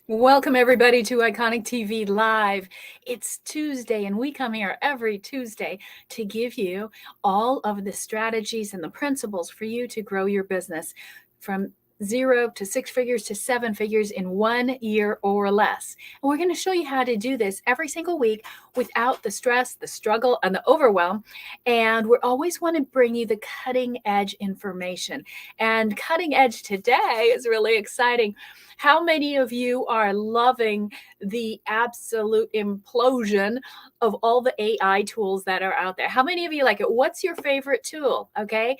Welcome, everybody, to Iconic TV Live. It's Tuesday, and we come here every Tuesday to give you all of the strategies and the principles for you to grow your business from 0 to 6 figures to 7 figures in 1 year or less. And we're going to show you how to do this every single week without the stress, the struggle, and the overwhelm. And we always want to bring you the cutting edge information. And cutting edge today is really exciting. How many of you are loving the absolute implosion of all the AI tools that are out there? How many of you like it? What's your favorite tool? Okay.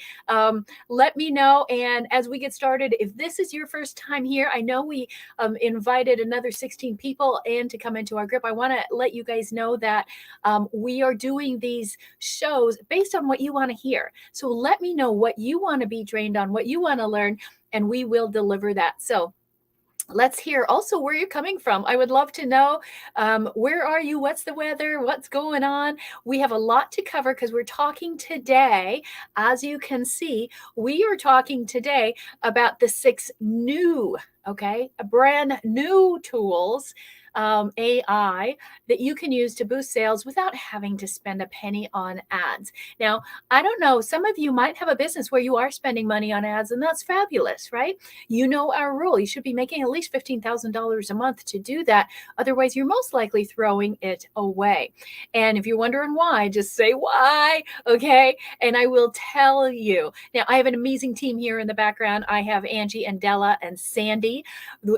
Let me know. And as we get started, if this is your first time here, I know we invited another 16 people in to come into our group. I want to let you guys know that we are doing these shows based on what you want to hear. So let me know what you want to be trained on, what you want to learn, and we will deliver that. So let's hear also where you're coming from. I would love to know, where are you? What's the weather? What's going on? We have a lot to cover because we're talking today, as you can see, we are talking today about the 6 new, brand new tools, AI, that you can use to boost sales without having to spend a penny on ads. Now, I don't know, some of you might have a business where you are spending money on ads, and that's fabulous, right? You know our rule. You should be making at least $15,000 a month to do that. Otherwise, you're most likely throwing it away. And if you're wondering why, just say why, okay? And I will tell you. Now, I have an amazing team here in the background. I have Angie and Della and Sandy.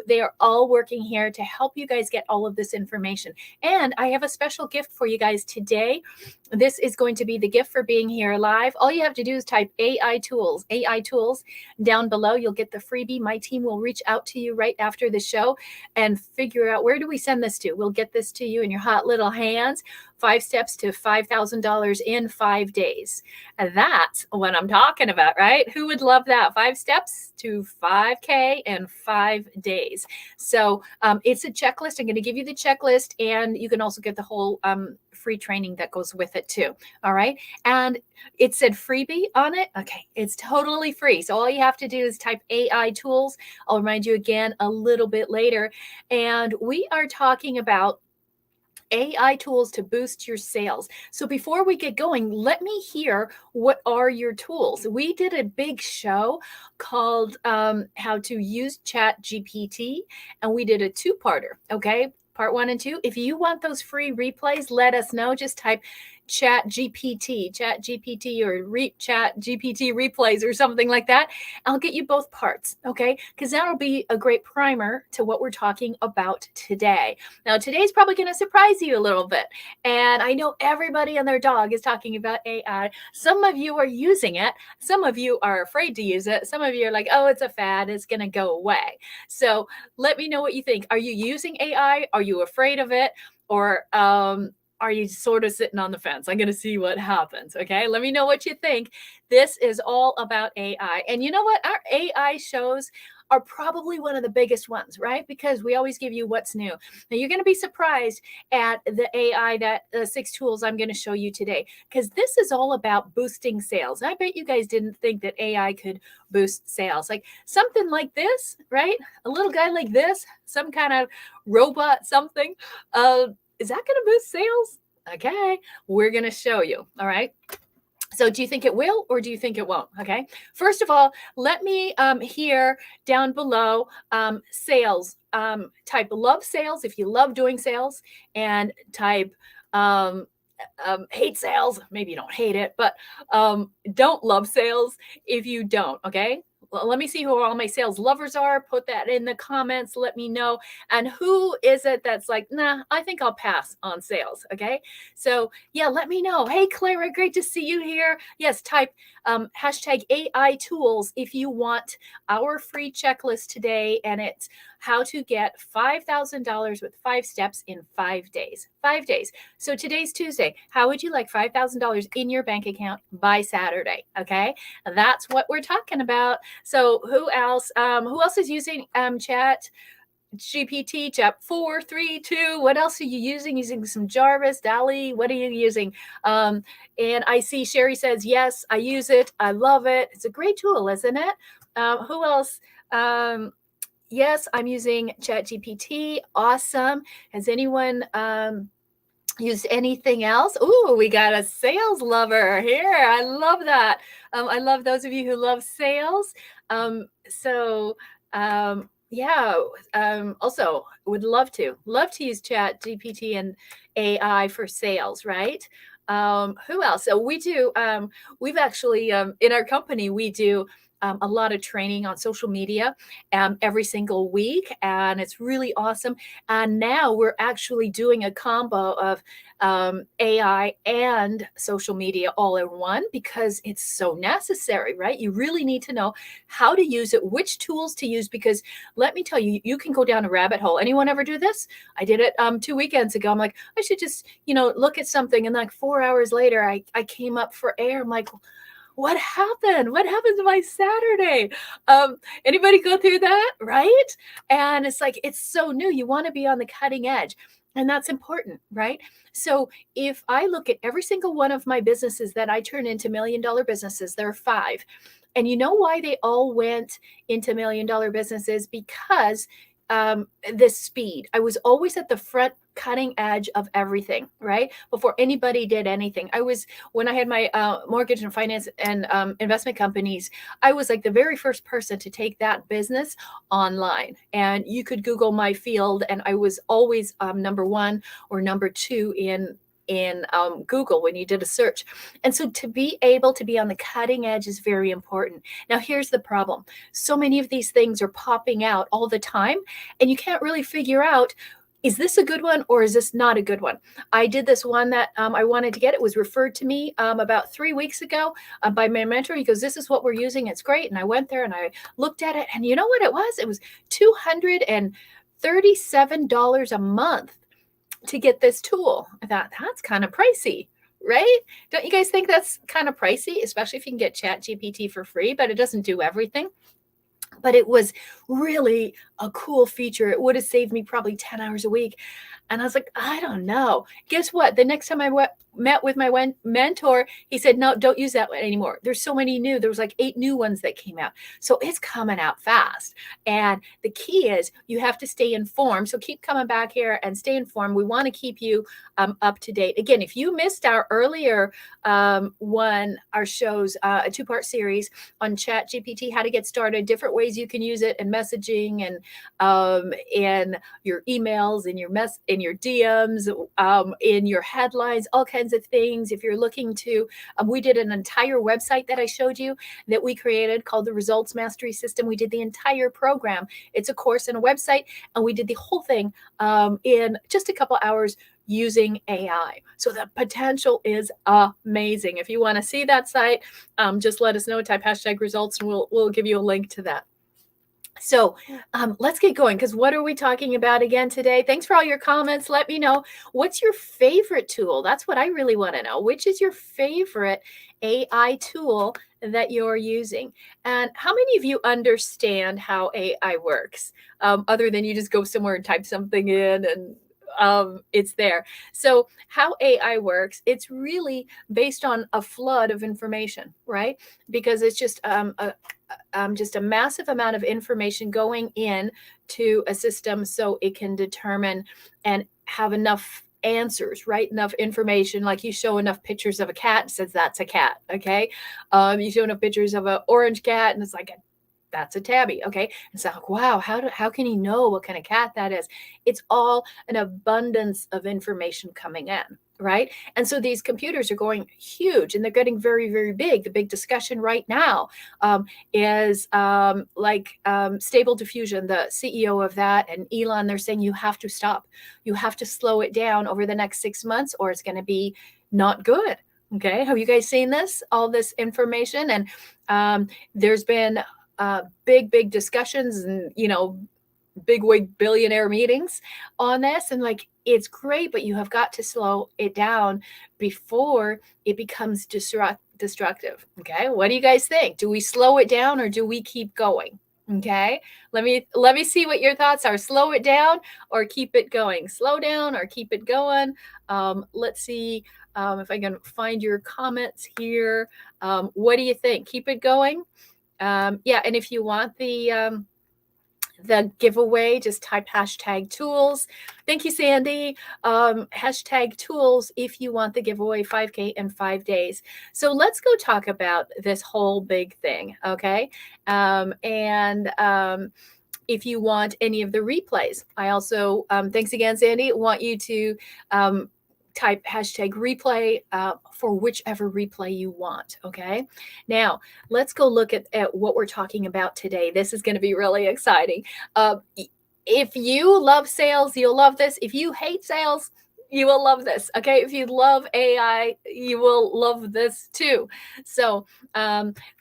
They are all working here to help you guys get all of this information. And I have a special gift for you guys today. This is going to be the gift for being here live. All you have to do is type AI tools down below. You'll get the freebie. My team will reach out to you right after the show and figure out, where do we send this to? We'll get this to you in your hot little hands. 5 steps to $5,000 in 5 days. And that's what I'm talking about, right? Who would love that? 5 steps to 5K in 5 days. So it's a checklist. I'm going to give you the checklist, and you can also get the whole free training that goes with it too. All right. And it said freebie on it. Okay. It's totally free. So all you have to do is type AI tools. I'll remind you again a little bit later. And we are talking about AI tools to boost your sales. So before we get going, let me hear, what are your tools? We did a big show called How to Use Chat GPT, and we did a 2-parter. Okay. Part 1 and 2. If you want those free replays, let us know. Just type Chat GPT or Chat GPT replays or something like that. I'll get you both parts, okay? Because that'll be a great primer to what we're talking about today. Now, today's probably going to surprise you a little bit. And I know everybody and their dog is talking about AI. Some of you are using it. Some of you are afraid to use it. Some of you are like, oh, it's a fad. It's going to go away. So let me know what you think. Are you using AI? Are you afraid of it? Or are you sort of sitting on the fence? I'm going to see what happens. Okay. Let me know what you think. This is all about AI. And you know what? Our AI shows are probably one of the biggest ones, right? Because we always give you what's new. Now, you're going to be surprised at the AI, that 6 tools I'm going to show you today, because this is all about boosting sales. I bet you guys didn't think that AI could boost sales. Like something like this, right? A little guy like this, some kind of robot, something. Is that going to boost sales? Okay, we're going to show you. All right. So do you think it will, or do you think it won't? Okay. First of all, let me hear down below sales. Type love sales if you love doing sales, and type hate sales. Maybe you don't hate it, but don't love sales if you don't. Okay. Well, let me see who all my sales lovers are. Put that in the comments. Let me know. And who is it that's like, nah, I think I'll pass on sales. Okay. So yeah, let me know. Hey, Clara, great to see you here. Yes, type hashtag AI tools if you want our free checklist today. And it's how to get $5,000 with 5 steps in 5 days. 5 days. So today's Tuesday. How would you like $5,000 in your bank account by Saturday? Okay. That's what we're talking about. So who else? Who else is using Chat GPT? Chat 4, 3, 2. What else are you using? Using some Jarvis, Dali? What are you using? And I see Sherry says, yes, I use it. I love it. It's a great tool, isn't it? Who else? Yes, I'm using ChatGPT. Awesome. Has anyone used anything else? Ooh, we got a sales lover here. I love that. I love those of you who love sales. Yeah. Also, would love to use Chat GPT and AI for sales, right? Who else? So we do. We've actually in our company we do. A lot of training on social media every single week, and it's really awesome. And now we're actually doing a combo of AI and social media all in one because it's so necessary, right? You really need to know how to use it, which tools to use, because let me tell you, you can go down a rabbit hole. Anyone ever do this? I did it 2 weekends ago. I'm like, I should just, look at something. And like 4 hours later, I came up for air. I'm like, what happened? What happened to my Saturday? Anybody go through that, right? And it's like, it's so new. You want to be on the cutting edge. And that's important, right? So if I look at every single one of my businesses that I turn into $1 million businesses, there are five. And you know why they all went into $1 million businesses? Because this speed. I was always at the front cutting edge of everything, right? Before anybody did anything. When I had my mortgage and finance and investment companies, I was like the very first person to take that business online. And you could Google my field, and I was always number one or number two in Google when you did a search. And so to be able to be on the cutting edge is very important. Now, here's the problem. So many of these things are popping out all the time, and you can't really figure out, is this a good one or is this not a good one? I did this one that I wanted to get. It was referred to me about 3 weeks ago by my mentor. He goes, this is what we're using. It's great. And I went there and I looked at it, and you know what it was? It was $237 a month to get this tool. I thought, that's kind of pricey, right? Don't you guys think that's kind of pricey, especially if you can get Chat GPT for free, but it doesn't do everything? But it was really a cool feature. It would have saved me probably 10 hours a week. And I was like, I don't know. Guess what? The next time I met with my mentor, he said, no, don't use that one anymore. There's so many new. There was like 8 new ones that came out. So it's coming out fast. And the key is you have to stay informed. So keep coming back here and stay informed. We want to keep you up to date. Again, if you missed our earlier our shows, a 2-part series on Chat GPT, how to get started, different ways you can use it, and messaging, and in your emails, in your DMs, in your headlines, all kinds of things. If you're looking to, we did an entire website that I showed you that we created called the Results Mastery System. We did the entire program. It's a course and a website, and we did the whole thing in just a couple hours using AI. So the potential is amazing. If you want to see that site, just let us know, type #results, and we'll give you a link to that. So let's get going, because what are we talking about again today? Thanks for all your comments. Let me know, what's your favorite tool? That's what I really want to know. Which is your favorite AI tool that you're using? And how many of you understand how AI works, other than you just go somewhere and type something in and it's there? So how AI works, it's really based on a flood of information, right? Because it's just a massive amount of information going in to a system so it can determine and have enough answers, right? Enough information. Like you show enough pictures of a cat, it says that's a cat. Okay. You show enough pictures of an orange cat, and it's like that's a tabby. Okay. It's like, wow, how can he know what kind of cat that is? It's all an abundance of information coming in, right? And so these computers are going huge, and they're getting very, very big. The big discussion right now is Stable Diffusion, the CEO of that, and Elon, they're saying you have to stop. You have to slow it down over the next 6 months, or it's going to be not good. Okay. Have you guys seen this, all this information? And there's been big discussions and, big wig billionaire meetings on this. And like, it's great, but you have got to slow it down before it becomes destructive. Okay. What do you guys think? Do we slow it down or do we keep going? Okay. Let me see what your thoughts are. Slow it down or keep it going? Slow down or keep it going? Let's see if I can find your comments here. What do you think? Keep it going? Yeah, and if you want the the giveaway, just type hashtag tools. Thank you, Sandy. Hashtag tools if you want the giveaway 5K in 5 days. So let's go talk about this whole big thing, okay? And if you want any of the replays, I also, thanks again, Sandy, want you to type hashtag replay for whichever replay you want. Okay. Now let's go look at what we're talking about today. This is going to be really exciting. If you love sales, you'll love this. If you hate sales, you will love this. Okay. If you love AI, you will love this too. So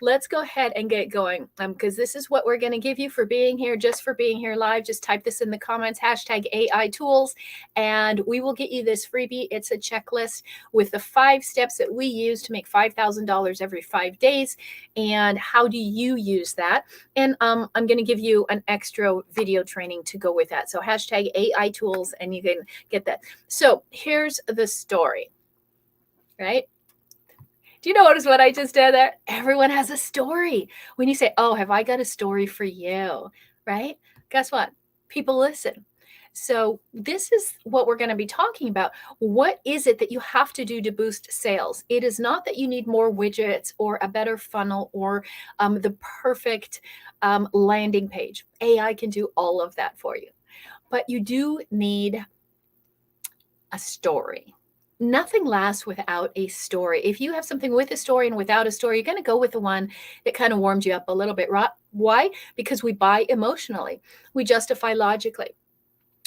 let's go ahead and get going because this is what we're going to give you for being here, just for being here live. Just type this in the comments, hashtag AI tools, and we will get you this freebie. It's a checklist with the 5 steps that we use to make $5,000 every 5 days. And how do you use that? And I'm going to give you an extra video training to go with that. So hashtag AI tools, and you can get that. So here's the story, right? Do you notice what I just did there? Everyone has a story. When you say, oh, have I got a story for you, right? Guess what? People listen. So this is what we're going to be talking about. What is it that you have to do to boost sales? It is not that you need more widgets or a better funnel or the perfect landing page. AI can do all of that for you. But you do need a story. Nothing lasts without a story. If you have something with a story and without a story, you're going to go with the one that kind of warms you up a little bit. Why? Because we buy emotionally, we justify logically.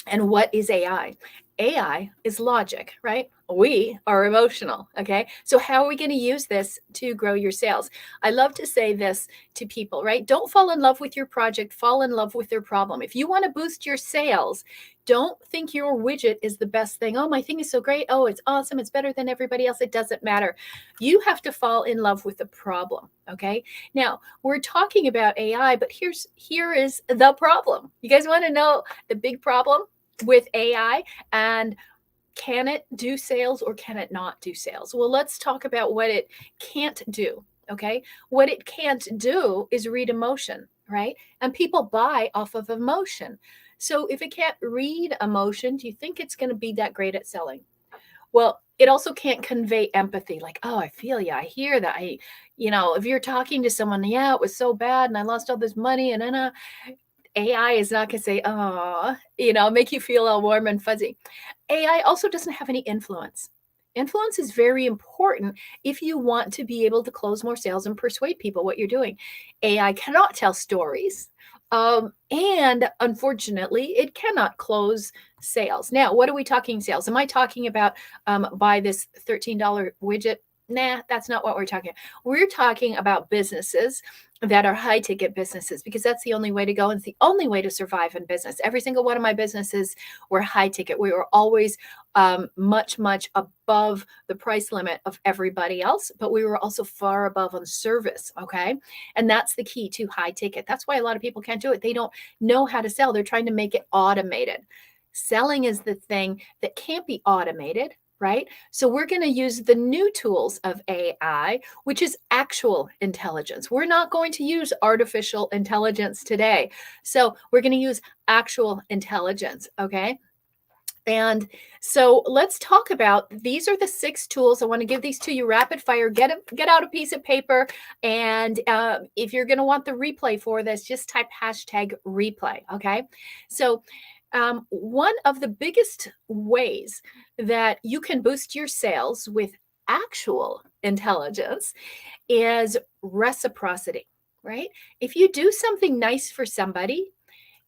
And what is AI? AI is logic, right? We are emotional. Okay. So, how are we going to use this to grow your sales? I love to say this to people, right? Don't fall in love with your project, fall in love with their problem. If you want to boost your sales, don't think your widget is the best thing. Oh, my thing is so great. Oh, it's awesome. It's better than everybody else. It doesn't matter. You have to fall in love with the problem. Okay. Now, we're talking about AI, but here is the problem. You guys want to know the big problem with AI? And can it do sales or can it not do sales? Well, let's talk about what it can't do. Okay. What it can't do is read emotion, right? And people buy off of emotion. So if it can't read emotion, do you think it's going to be that great at selling? Well, it also can't convey empathy, like, oh, I feel you. I hear that. If you're talking to someone, yeah, it was so bad and I lost all this money and then AI is not going to say, oh, make you feel all warm and fuzzy. AI also doesn't have any influence. Influence is very important if you want to be able to close more sales and persuade people what you're doing. AI cannot tell stories. And unfortunately, it cannot close sales. Now, what are we talking sales? Am I talking about buy this $13 widget? Nah, that's not what we're talking about. We're talking about businesses that are high ticket businesses because that's the only way to go. And it's the only way to survive in business. Every single one of my businesses were high ticket. We were always much, much above the price limit of everybody else, but we were also far above on service. Okay. And that's the key to high ticket. That's why a lot of people can't do it. They don't know how to sell. They're trying to make it automated. Selling is the thing that can't be automated, right? So we're going to use the new tools of AI, which is actual intelligence. We're not going to use artificial intelligence today. So we're going to use actual intelligence, okay? And so let's talk about, these are the 6 tools. I want to give these to you rapid fire. Get out a piece of paper. And if you're going to want the replay for this, just type hashtag replay. Okay. So one of the biggest ways that you can boost your sales with actual intelligence is reciprocity, right? If you do something nice for somebody,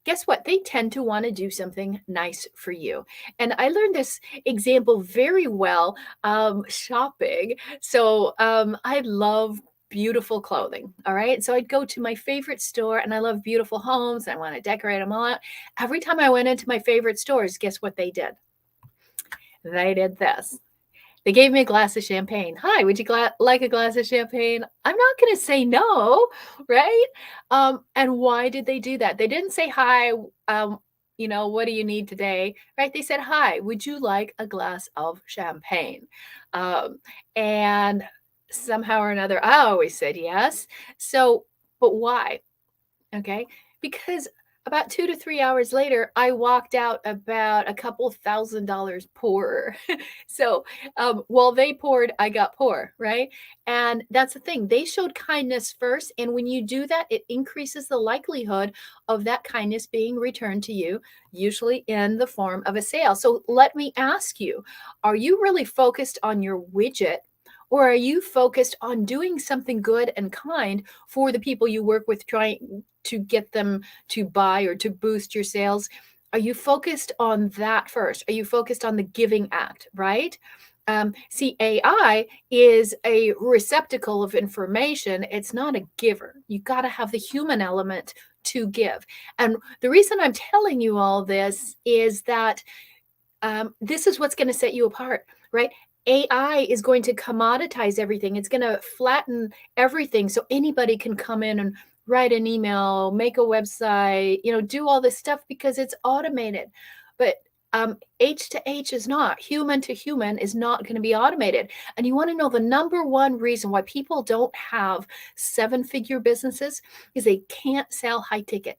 guess what? They tend to want to do something nice for you. And I learned this example very well shopping. So I love beautiful clothing. All right. So I'd go to my favorite store and I love beautiful homes. I want to decorate them all out. Every time I went into my favorite stores, guess what they did? They did this. They gave me a glass of champagne. Hi, would you like a glass of champagne? I'm not going to say no, right? And why did they do that? They didn't say, hi, what do you need today? Right? They said, hi, would you like a glass of champagne? And somehow or another, I always said yes. So, but why? Okay. Because About 2 to 3 hours later, I walked out about a couple $1,000 poorer. So, while they poured, I got poor, right? And that's the thing. They showed kindness first, and when you do that, it increases the likelihood of that kindness being returned to you, usually in the form of a sale. So, let me ask you, are you really focused on your widget, or are you focused on doing something good and kind for the people you work with, trying to get them to buy or to boost your sales? Are you focused on that first? Are you focused on the giving act, right? See, AI is a receptacle of information. It's not a giver. You got to have the human element to give. And the reason I'm telling you all this is that this is what's going to set you apart, right? AI is going to commoditize everything. It's going to flatten everything so anybody can come in and write an email, make a website, do all this stuff because it's automated. But H to H is not. Human to human is not going to be automated. And you want to know the number one reason why people don't have seven-figure businesses is they can't sell high ticket.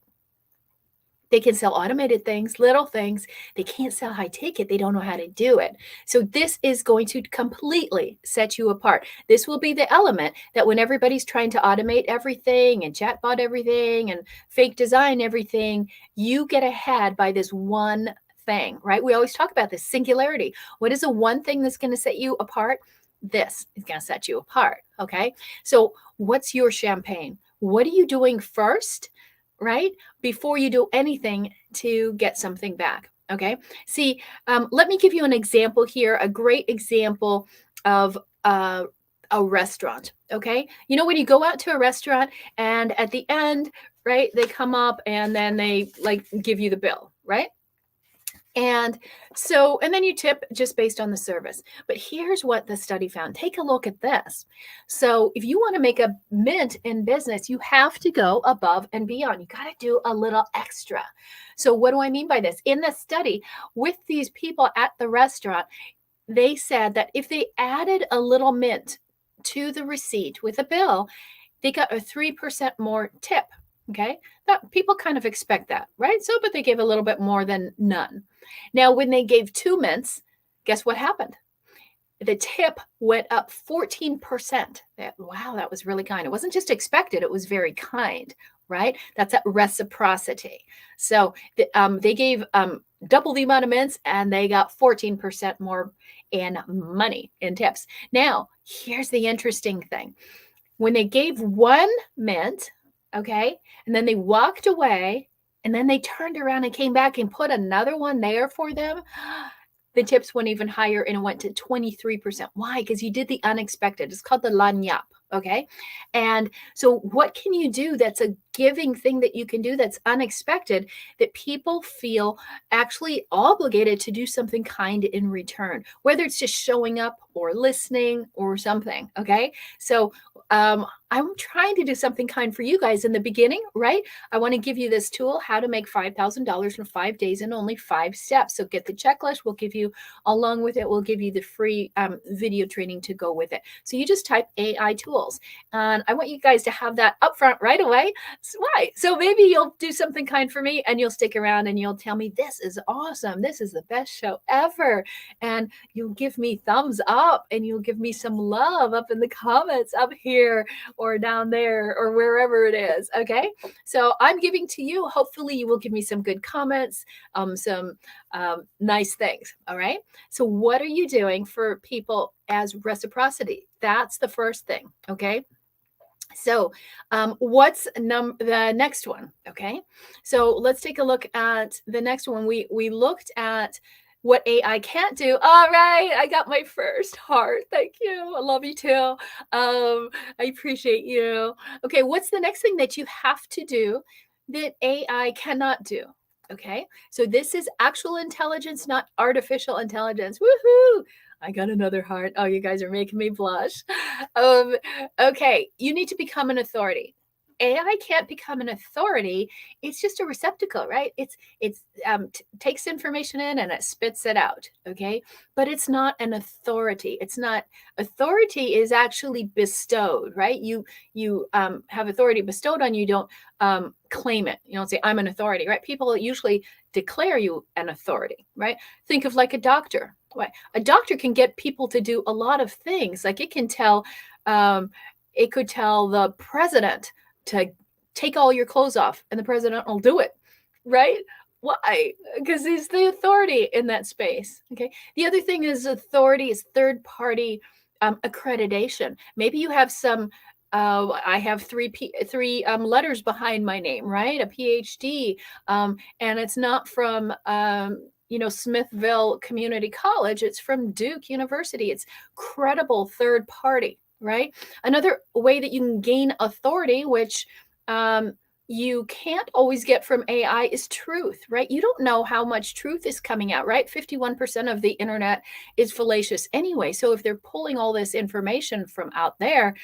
They can sell automated things, little things. They can't sell high ticket. They don't know how to do it. So this is going to completely set you apart. This will be the element that when everybody's trying to automate everything and chatbot everything and fake design everything, you get ahead by this one thing, right? We always talk about this singularity. What is the one thing that's going to set you apart? This is going to set you apart. Okay. So what's your champagne? What are you doing first? Right? Before you do anything to get something back. Okay. See, let me give you an example here, a great example of a restaurant. Okay. When you go out to a restaurant and at the end, right, they come up and then they like give you the bill, right? And then you tip just based on the service. But here's what the study found. Take a look at this. So, if you want to make a mint in business, you have to go above and beyond. You got to do a little extra. So, what do I mean by this? In the study, with these people at the restaurant, they said that if they added a little mint to the receipt with a bill, they got a 3% more tip. Okay. That people kind of expect that, right? So, but they gave a little bit more than none. Now, when they gave 2 mints, guess what happened? The tip went up 14%. Wow, that was really kind. It wasn't just expected, it was very kind, right? That's that reciprocity. So they gave double the amount of mints and they got 14% more in money in tips. Now, here's the interesting thing. When they gave 1 mint, okay, and then they walked away, and then they turned around and came back and put another one there for them, the tips went even higher and it went to 23%. Why? Because you did the unexpected. It's called the lanyap. Okay. And so, what can you do that's a giving thing that you can do that's unexpected that people feel actually obligated to do something kind in return, whether it's just showing up or listening or something? Okay. So, I'm trying to do something kind for you guys in the beginning, right? I want to give you this tool, how to make $5,000 in 5 days in only 5 steps. So get the checklist. We'll give you, along with it, we'll give you the free video training to go with it. So you just type AI tools. And I want you guys to have that up front right away. Right. So maybe you'll do something kind for me and you'll stick around and you'll tell me, this is awesome. This is the best show ever. And you'll give me thumbs up and you'll give me some love up in the comments up here or down there or wherever it is. Okay. So I'm giving to you. Hopefully you will give me some good comments, some nice things. All right. So what are you doing for people as reciprocity? That's the first thing. Okay. So what's the next one? Okay. So let's take a look at the next one. We looked at what AI can't do. All right, I got my first heart. Thank you. I love you too. I appreciate you. Okay, what's the next thing that you have to do that AI cannot do? Okay, so this is actual intelligence, not artificial intelligence. Woohoo! I got another heart. Oh, you guys are making me blush. Okay, you need to become an authority. AI can't become an authority. It's just a receptacle, right? It's takes information in and it spits it out, okay? But it's not an authority. It's not authority is actually bestowed, right? You have authority bestowed on you. Don't claim it. You don't say I'm an authority, right? People usually declare you an authority, right? Think of like a doctor. Right? A doctor can get people to do a lot of things. Like um, it could tell the president to take all your clothes off, and the president will do it, right? Why? Because he's the authority in that space. Okay. The other thing is authority is third party accreditation. Maybe you have some. I have three letters behind my name, right? A PhD, and it's not from Smithville Community College. It's from Duke University. It's credible third party, right? Another way that you can gain authority, which you can't always get from AI, is truth, right? You don't know how much truth is coming out, right? 51% of the internet is fallacious anyway. So if they're pulling all this information from out there,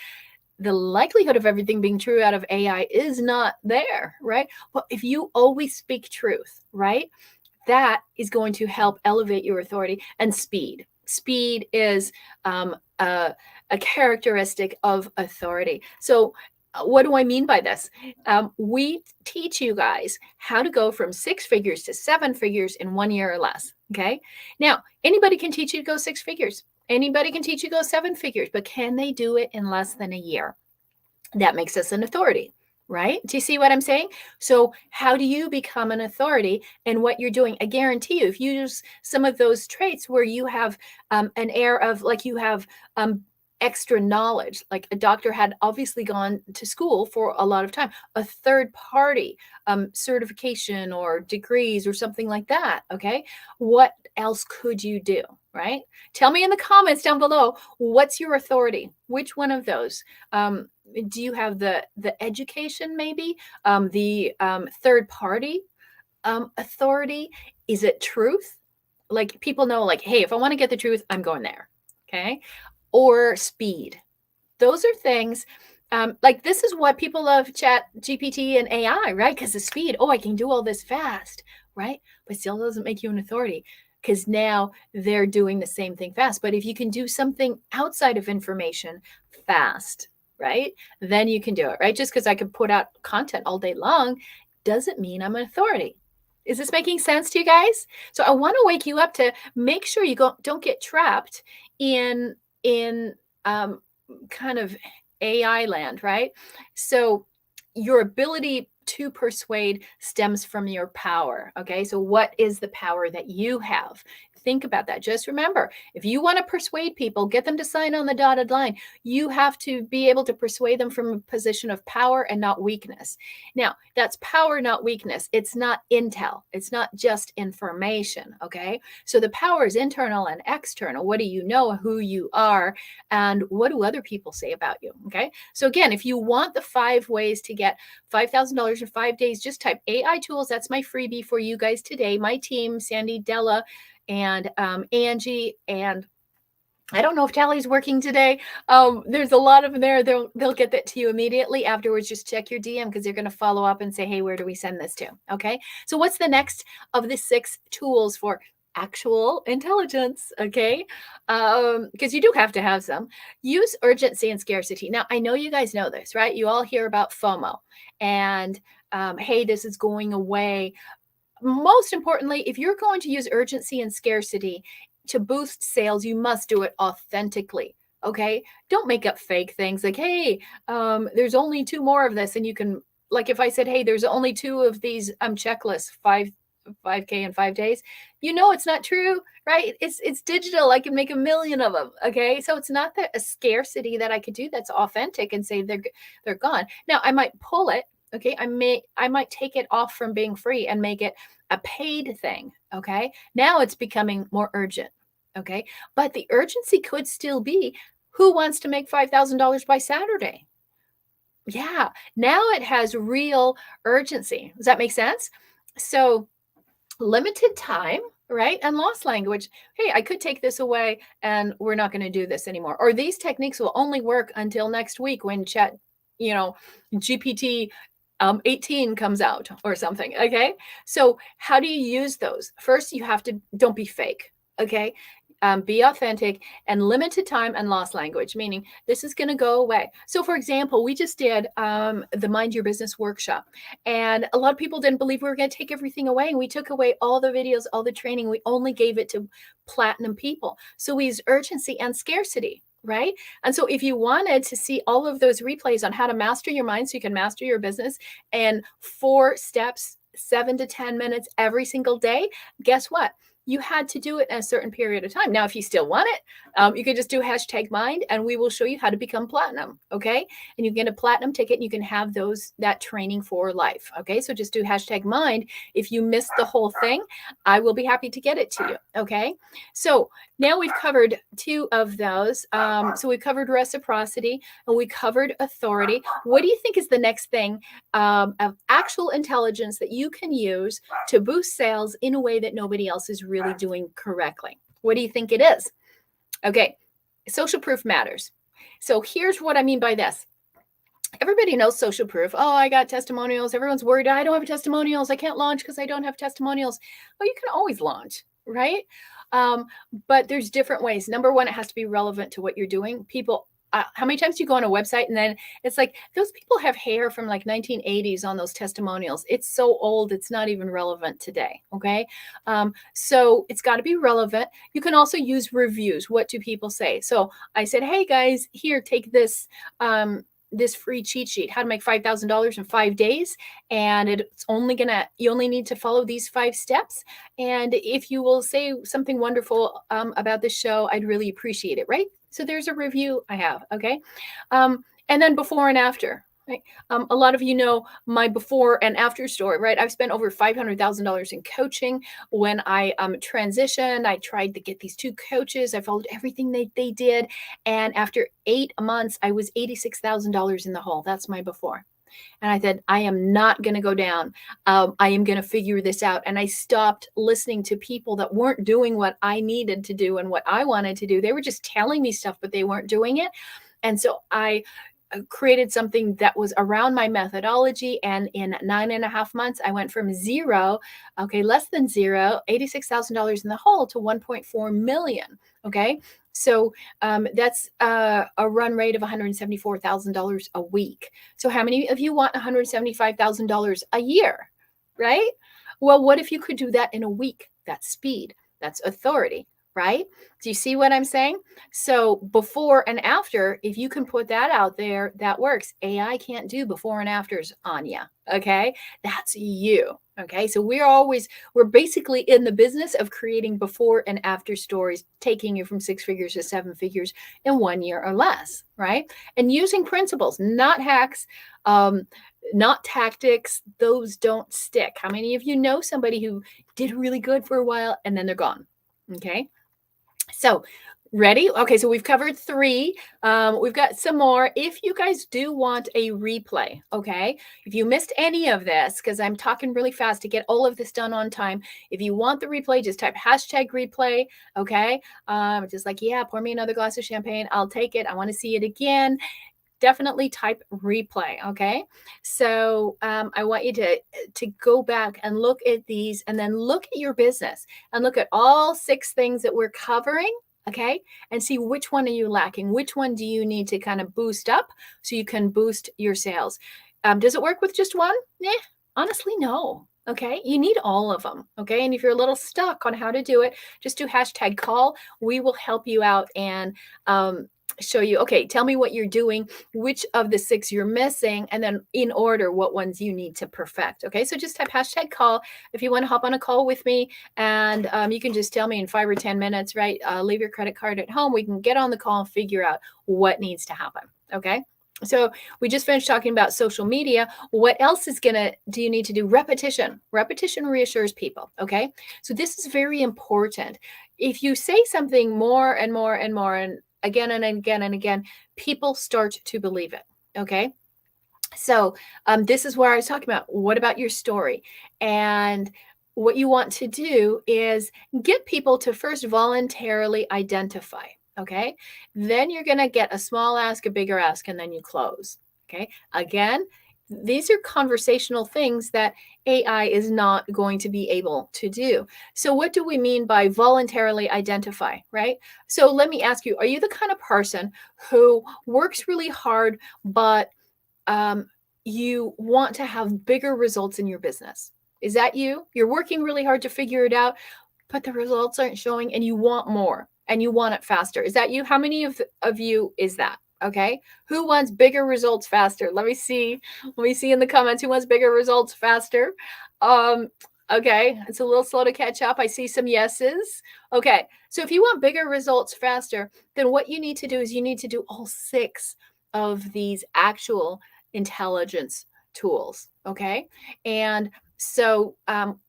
the likelihood of everything being true out of AI is not there, right? But if you always speak truth, right, that is going to help elevate your authority. And speed. Speed is a characteristic of authority. So, what do I mean by this? We teach you guys how to go from 6 figures to 7 figures in 1 year or less. Okay. Now, anybody can teach you to go 6 figures. Anybody can teach you to go 7 figures, but can they do it in less than a year? That makes us an authority, right? Do you see what I'm saying? So, how do you become an authority in what you're doing? I guarantee you, if you use some of those traits where you have an air of like you have extra knowledge, like a doctor had obviously gone to school for a lot of time, a third party certification or degrees or something like that. Okay. What else could you do? Right? Tell me in the comments down below, what's your authority? Which one of those? Do you have the education, maybe the third party authority? Is it truth? Like people know, like, hey, if I want to get the truth, I'm going there. Okay. Or speed. Those are things like this is what people love Chat GPT and AI, right? Because the speed. Oh, I can do all this fast, right? But still doesn't make you an authority because now they're doing the same thing fast. But if you can do something outside of information fast, right, then you can do it, right? Just because I can put out content all day long doesn't mean I'm an authority. Is this making sense to you guys? So I want to wake you up to make sure you don't get trapped in kind of AI land, right? So your ability to persuade stems from your power. Okay. So what is the power that you have? Think about that. Just remember, if you want to persuade people, get them to sign on the dotted line, you have to be able to persuade them from a position of power and not weakness. Now, that's power, not weakness. It's not intel. It's not just information. Okay. So the power is internal and external. What do you know, who you are, and what do other people say about you? Okay. So again, if you want the 5 ways to get $5,000 in 5 days, just type AI tools. That's my freebie for you guys today. My team, Sandy, Della, and Angie, and I don't know if Tally's working today. There's a lot of them there. They'll get that to you immediately afterwards. Just check your DM because they're going to follow up and say, hey, where do we send this to? Okay. So what's the next of the 6 tools for actual intelligence? Okay. Because you do have to have some. Use urgency and scarcity. Now, I know you guys know this, right? You all hear about FOMO and hey, this is going away. Most importantly, if you're going to use urgency and scarcity to boost sales, you must do it authentically. Okay. Don't make up fake things like, hey, there's only 2 more of this. And you can, like, if I said, hey, there's only 2 of these checklists, 5K in 5 days, it's not true, right? It's digital. I can make 1 million of them. Okay. So it's not a scarcity that I could do that's authentic and say they're gone. Now I might pull it. Okay. I might take it off from being free and make it a paid thing. Okay. Now it's becoming more urgent. Okay. But the urgency could still be, who wants to make $5,000 by Saturday? Yeah. Now it has real urgency. Does that make sense? So limited time, right? And lost language. Hey, I could take this away and we're not going to do this anymore. Or these techniques will only work until next week when Chat GPT 18 comes out or something. Okay. So how do you use those? First, you have to, don't be fake. Okay. Be authentic and limited time and lost language, meaning this is going to go away. So, for example, we just did the Mind Your Business workshop, and a lot of people didn't believe we were going to take everything away. And we took away all the videos, all the training. We only gave it to platinum people. So we used urgency and scarcity. Right. And so if you wanted to see all of those replays on how to master your mind so you can master your business and 4 steps, 7 to 10 minutes every single day, guess what? You had to do it in a certain period of time. Now, if you still want it, you can just do #mind and we will show you how to become platinum. Okay. And you get a platinum ticket and you can have that training for life. Okay. So just do #mind. If you missed the whole thing, I will be happy to get it to you. Okay. So now we've covered 2 of those. So we covered reciprocity and we covered authority. What do you think is the next thing of actual intelligence that you can use to boost sales in a way that nobody else is really doing correctly? What do you think it is? Okay, social proof matters. So here's what I mean by this. Everybody knows social proof. Oh, I got testimonials. Everyone's worried. I don't have testimonials. I can't launch because I don't have testimonials. Well, you can always launch, right? But there's different ways. Number one, it has to be relevant to what you're doing. People, how many times do you go on a website and then it's like those people have hair from like 1980s on those testimonials? It's so old, it's not even relevant today. Okay. So it's got to be relevant. You can also use reviews. What do people say? So I said, hey guys, here, take this. This free cheat sheet, how to make $5,000 in 5 days. And you only need to follow these 5 steps. And if you will say something wonderful about the show, I'd really appreciate it. Right. So there's a review I have. Okay. And then before and after. Right. A lot of you know my before and after story, right? I've spent over $500,000 in coaching. When I transitioned, I tried to get these 2 coaches. I followed everything they did. And after 8 months, I was $86,000 in the hole. That's my before. And I said, I am not going to go down. I am going to figure this out. And I stopped listening to people that weren't doing what I needed to do and what I wanted to do. They were just telling me stuff, but they weren't doing it. And so I created something that was around my methodology. And in 9.5 months, I went from zero, less than zero, $86,000 in the hole to 1.4 million. Okay. So that's a run rate of $174,000 a week. So how many of you want $175,000 a year, right? Well, what if you could do that in a week? That's speed. That's authority. Right? Do you see what I'm saying? So before and after, if you can put that out there, that works. AI can't do before and afters on you. Okay. That's you. Okay. So we're basically in the business of creating before and after stories, taking you from 6 figures to 7 figures in 1 year or less. Right. And using principles, not hacks, not tactics. Those don't stick. How many of you know somebody who did really good for a while and then they're gone? Okay. So ready? Okay, so we've covered 3. We've got some more. If you guys do want a replay, okay, if you missed any of this, because I'm talking really fast to get all of this done on time. If you want the replay, just type #replay. Okay. Just like, yeah, pour me another glass of champagne. I'll take it. I want to see it again. Definitely type replay. Okay. So I want you to go back and look at these and then look at your business and look at all 6 things that we're covering. Okay. And see which one are you lacking? Which one do you need to kind of boost up so you can boost your sales? Does it work with just one? Honestly, no. Okay. You need all of them. Okay. And if you're a little stuck on how to do it, just do #call. We will help you out and show you, okay, tell me what you're doing, which of the 6 you're missing, and then in order, what ones you need to perfect. Okay. So just type #call if you want to hop on a call with me, and you can just tell me in 5 or 10 minutes, right? Leave your credit card at home. We can get on the call and figure out what needs to happen. Okay. So we just finished talking about social media. What else do you need to do? Repetition. Repetition reassures people. Okay. So this is very important. If you say something more and more and more and again and again and again, people start to believe it. Okay. So this is where I was talking about, what about your story? And what you want to do is get people to first voluntarily identify. Okay. Then you're going to get a small ask, a bigger ask, and then you close. Okay. Again, these are conversational things that AI is not going to be able to do. So, what do we mean by voluntarily identify, right? So, let me ask you, are you the kind of person who works really hard, but um, you want to have bigger results in your business? Is that you? You're working really hard to figure it out, but the results aren't showing and you want more and you want it faster. Is that you? How many of you is that? Okay. Who wants bigger results faster? Let me see. Let me see in the comments who wants bigger results faster. Um, okay. It's a little slow to catch up. I see some yeses. Okay. So if you want bigger results faster, then what you need to do is you need to do all 6 of these actual intelligence tools. Okay. And so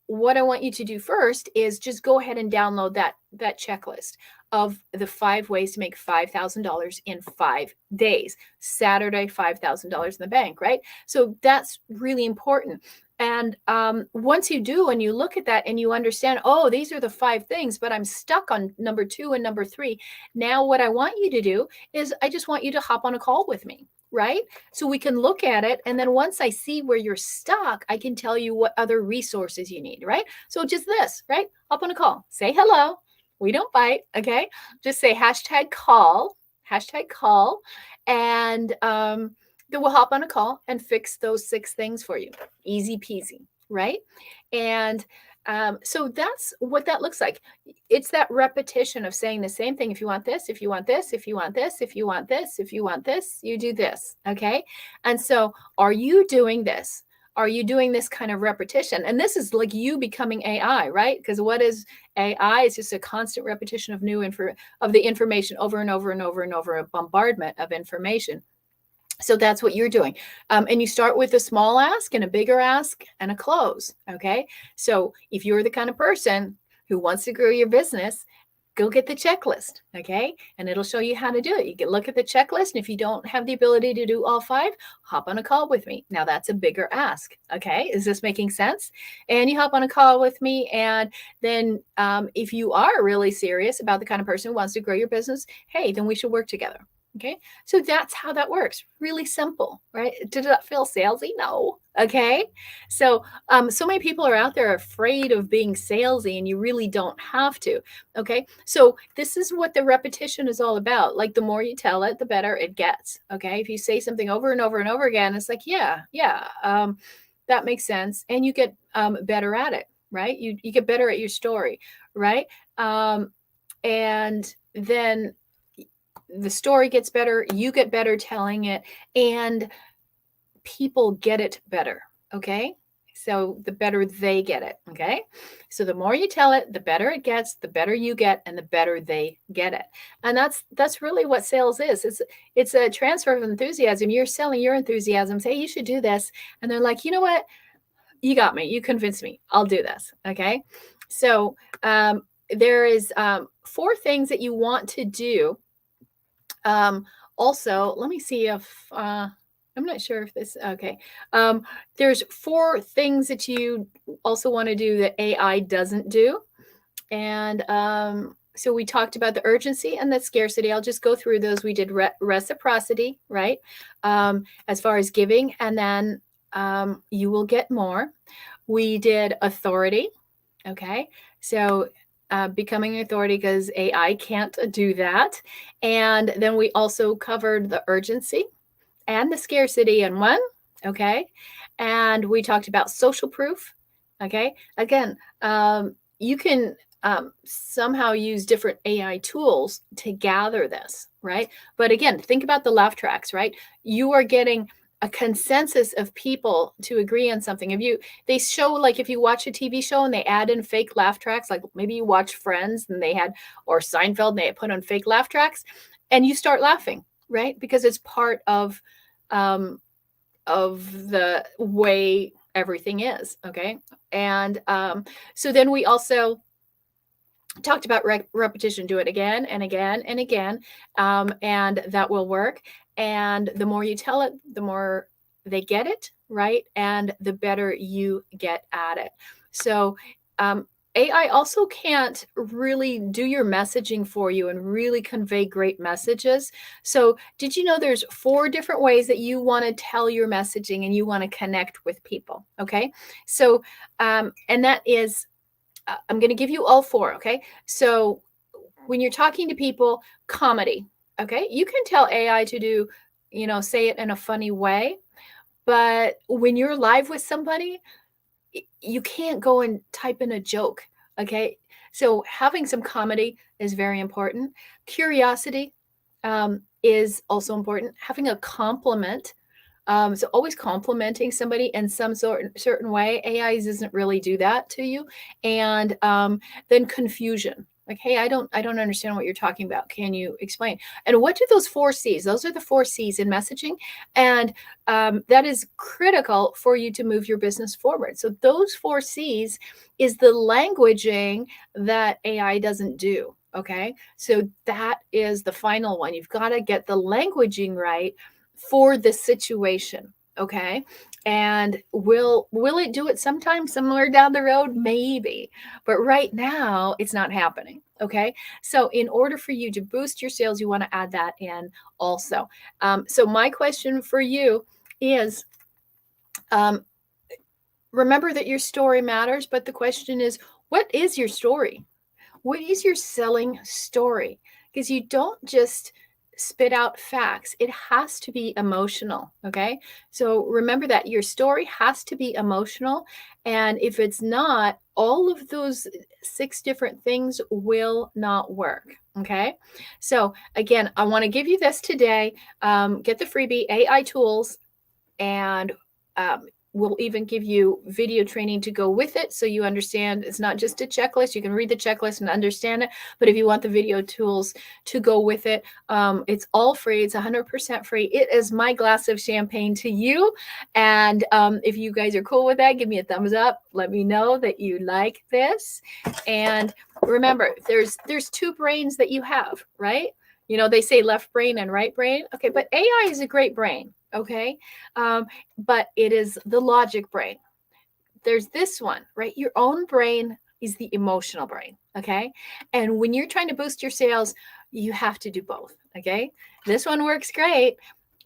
what I want you to do first is just go ahead and download that checklist of the 5 ways to make $5,000 in 5 days. Saturday, $5,000 in the bank, right? So that's really important. And once you do and you look at that and you understand, oh, these are the 5 things, but I'm stuck on number 2 and number 3. Now, what I want you to do is I just want you to hop on a call with me, right? So we can look at it. And then once I see where you're stuck, I can tell you what other resources you need, right? So just this, right? Hop on a call, say hello. We don't bite, okay? Just say hashtag call, and then we'll hop on a call and fix those 6 things for you. Easy peasy, right? And so that's what that looks like. It's that repetition of saying the same thing. If you want this, if you want this, if you want this, if you want this, if you want this, you do this. Okay. And so are you doing this? Are you doing this kind of repetition? And this is like you becoming AI, right? Because what is AI? It's just a constant repetition of of the information over and over and over and over, a bombardment of information. So that's what you're doing. And you start with a small ask and a bigger ask and a close. Okay. So if you're the kind of person who wants to grow your business, go get the checklist. Okay. And it'll show you how to do it. You can look at the checklist. And if you don't have the ability to do all 5, hop on a call with me. Now that's a bigger ask. Okay. Is this making sense? And you hop on a call with me. And then if you are really serious about the kind of person who wants to grow your business, hey, then we should work together. Okay. So that's how that works. Really simple, right? Did that feel salesy? No. Okay. So, so many people are out there afraid of being salesy, and you really don't have to. Okay. So this is what the repetition is all about. Like the more you tell it, the better it gets. Okay. If you say something over and over and over again, it's like, yeah, that makes sense. And you get better at it, right? You get better at your story, right? And then the story gets better, you get better telling it, and people get it better. Okay. So the better they get it. Okay. So the more you tell it, the better it gets, the better you get, and the better they get it. And that's really what sales is. It's a transfer of enthusiasm. You're selling your enthusiasm. Say, hey, you should do this. And they're like, you know what? You got me. You convinced me. I'll do this. Okay. So there is 4 things that you want to do. Also, let me see if I'm not sure if this okay. There's 4 things that you also want to do that AI doesn't do. And so we talked about the urgency and the scarcity. I'll just go through those. We did reciprocity, right? As far as giving, and then you will get more. We did authority. Okay. So becoming authority, because AI can't do that. And then we also covered the urgency and the scarcity in one. Okay. And we talked about social proof. Okay. Again, you can somehow use different AI tools to gather this, right? But again, think about the laugh tracks, right? You are getting a consensus of people to agree on something. They show, like, if you watch a TV show and they add in fake laugh tracks, like maybe you watch Friends and or Seinfeld, and they put on fake laugh tracks, and you start laughing, right? Because it's part of the way everything is. Okay. And so then we also talked about repetition. Do it again and again and again, and that will work. And the more you tell it, the more they get it, right? And the better you get at it. So AI also can't really do your messaging for you and really convey great messages. So, did you know there's 4 different ways that you wanna tell your messaging and you wanna connect with people, okay? So, and that is, I'm gonna give you all 4, okay? So, when you're talking to people, comedy, okay? You can tell AI to do, say it in a funny way, but when you're live with somebody, you can't go and type in a joke, okay? So having some comedy is very important. Curiosity is also important. Having a compliment, so always complimenting somebody in some certain way. AI doesn't really do that to you. And then confusion. Like, hey, I don't understand what you're talking about. Can you explain? And what do those 4 C's? Those are the 4 C's in messaging, and that is critical for you to move your business forward. So those 4 C's is the languaging that AI doesn't do. Okay, so that is the final one. You've got to get the languaging right for the situation, okay? And will it do it sometime somewhere down the road? Maybe. But right now, it's not happening, okay? So in order for you to boost your sales, you want to add that in also. So my question for you is, um, remember that your story matters, but the question is, what is your story? What is your selling story? Because you don't just spit out facts, it has to be emotional. Okay. So remember that your story has to be emotional. And if it's not, all of those 6 different things will not work. Okay. So again, I want to give you this today. Get the freebie AI tools, and um, we'll even give you video training to go with it so you understand it's not just a checklist. You can read the checklist and understand it, but if you want the video tools to go with it, it's all free. It's 100% free. It is my glass of champagne to you. And if you guys are cool with that, give me a thumbs up. Let me know that you like this. And remember, there's 2 brains that you have, right? They say left brain and right brain. Okay, but AI is a great brain. Okay. But it is the logic brain. There's this one, right? Your own brain is the emotional brain. Okay. And when you're trying to boost your sales, you have to do both. Okay. This one works great,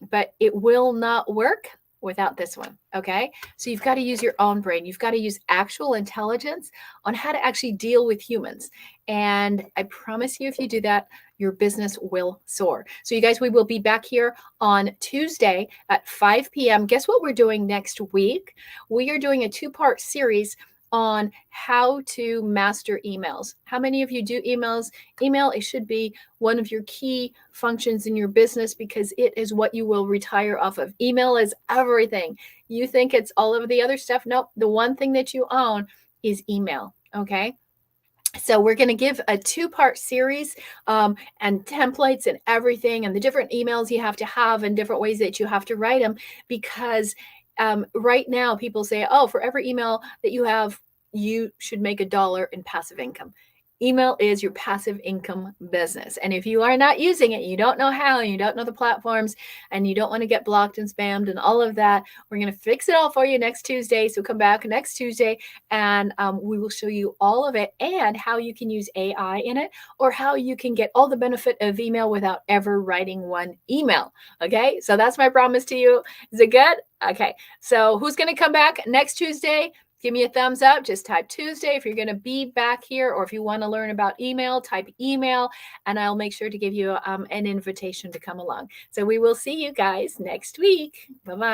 but it will not work without this one. Okay. So you've got to use your own brain. You've got to use actual intelligence on how to actually deal with humans. And I promise you, if you do that, your business will soar. So, you guys, we will be back here on Tuesday at 5 p.m. Guess what we're doing next week? We are doing a 2-part series on how to master emails. How many of you do emails? Email, it should be one of your key functions in your business because it is what you will retire off of. Email is everything. You think it's all of the other stuff? Nope. The one thing that you own is email. Okay. So we're going to give a 2-part series, and templates and everything, and the different emails you have to have and different ways that you have to write them, because right now people say, oh, for every email that you have, you should make $1 in passive income. Email is your passive income business. And if you are not using it, you don't know how, you don't know the platforms, and you don't want to get blocked and spammed and all of that, we're going to fix it all for you next Tuesday. So come back next Tuesday, and we will show you all of it and how you can use AI in it, or how you can get all the benefit of email without ever writing one email. Okay. So that's my promise to you. Is it good? Okay. So who's going to come back next Tuesday? Give me a thumbs up. Just type Tuesday if you're going to be back here, or if you want to learn about email, type email, and I'll make sure to give you an invitation to come along. So we will see you guys next week. Bye-bye.